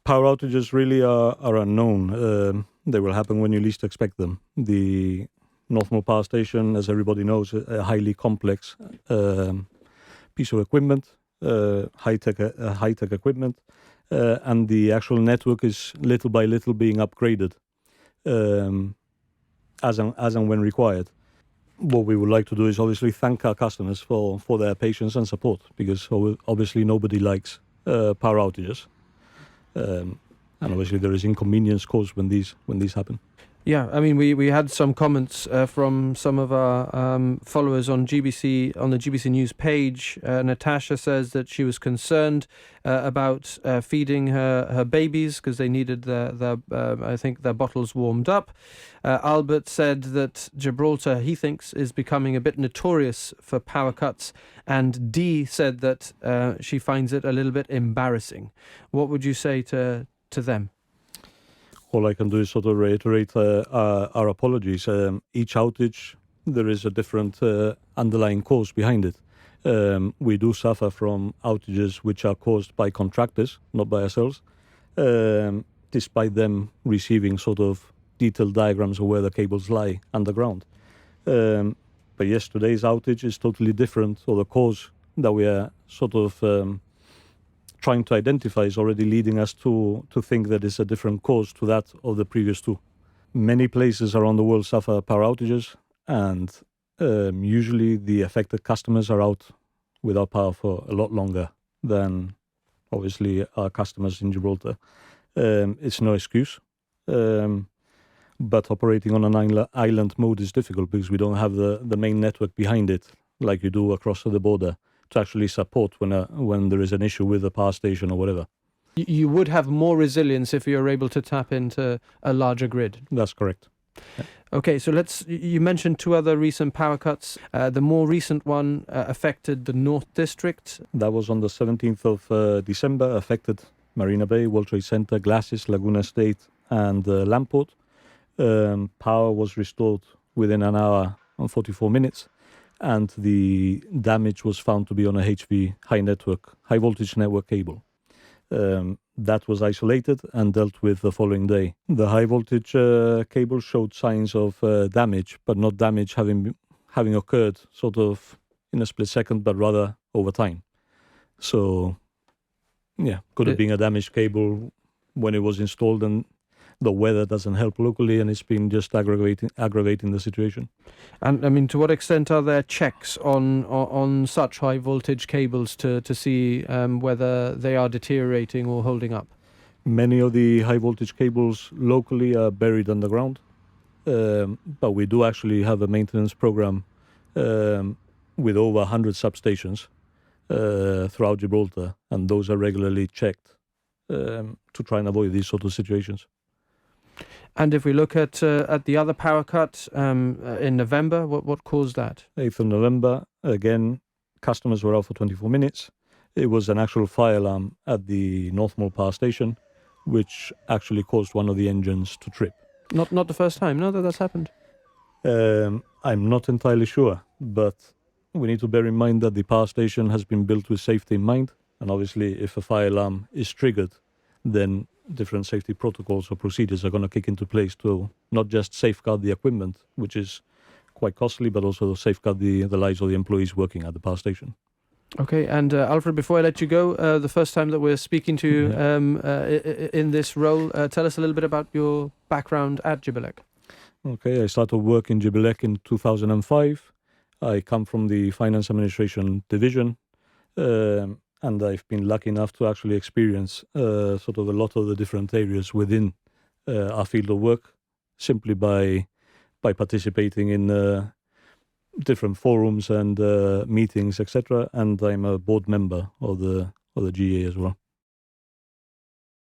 Power outages really are unknown. They will happen when you least expect them. The Northmore Power Station, as everybody knows, a highly complex piece of equipment, high-tech equipment, and the actual network is little by little being upgraded as and when required. What we would like to do is obviously thank our customers for their patience and support, because obviously nobody likes power outages, and obviously there is inconvenience caused when these happen. Yeah, I mean, we had some comments from some of our followers on the GBC News page. Natasha says that she was concerned about feeding her babies because they needed I think their bottles warmed up. Albert said that Gibraltar, he thinks, is becoming a bit notorious for power cuts, and Dee said that she finds it a little bit embarrassing. What would you say to them? All I can do is sort of reiterate our apologies. Each outage, there is a different underlying cause behind it. We do suffer from outages which are caused by contractors, not by ourselves, despite them receiving sort of detailed diagrams of where the cables lie underground. But yes, today's outage is totally different, or the cause that we are sort of trying to identify is already leading us to think that it's a different cause to that of the previous two. Many places around the world suffer power outages, and usually the affected customers are out without power for a lot longer than obviously our customers in Gibraltar. It's no excuse, but operating on an island mode is difficult because we don't have the main network behind it like you do across the border to actually support when there is an issue with the power station or whatever. You would have more resilience if you're able to tap into a larger grid. That's correct. Yeah. Okay, so you mentioned two other recent power cuts. The more recent one affected the North District. That was on the 17th of December, affected Marina Bay, World Trade Center, Glacis, Laguna Estate and Lamport. Power was restored within an hour and 44 minutes. And the damage was found to be on a HV high voltage network cable. That was isolated and dealt with the following day. The high voltage cable showed signs of damage, but not damage having occurred sort of in a split second, but rather over time. So, yeah, could have been a damaged cable when it was installed, and the weather doesn't help locally, and it's been just aggravating the situation. And I mean, to what extent are there checks on such high voltage cables to see whether they are deteriorating or holding up? Many of the high voltage cables locally are buried underground, but we do actually have a maintenance program with over 100 substations throughout Gibraltar, and those are regularly checked to try and avoid these sort of situations. And if we look at the other power cut in November, what caused that? 8th of November, again, customers were out for 24 minutes. It was an actual fire alarm at the Northmore Power Station, which actually caused one of the engines to trip. Not the first time, no, that's happened? I'm not entirely sure, but we need to bear in mind that the power station has been built with safety in mind. And obviously, if a fire alarm is triggered, then different safety protocols or procedures are going to kick into place to not just safeguard the equipment, which is quite costly, but also safeguard the lives of the employees working at the power station. Okay, and Alfred, before I let you go, the first time that we're speaking to you in this role, tell us a little bit about your background at GibElec. Okay, I started work in GibElec in 2005. I come from the finance administration division, and I've been lucky enough to actually experience sort of a lot of the different areas within our field of work, simply by participating in different forums and meetings, etc. And I'm a board member of the GA as well.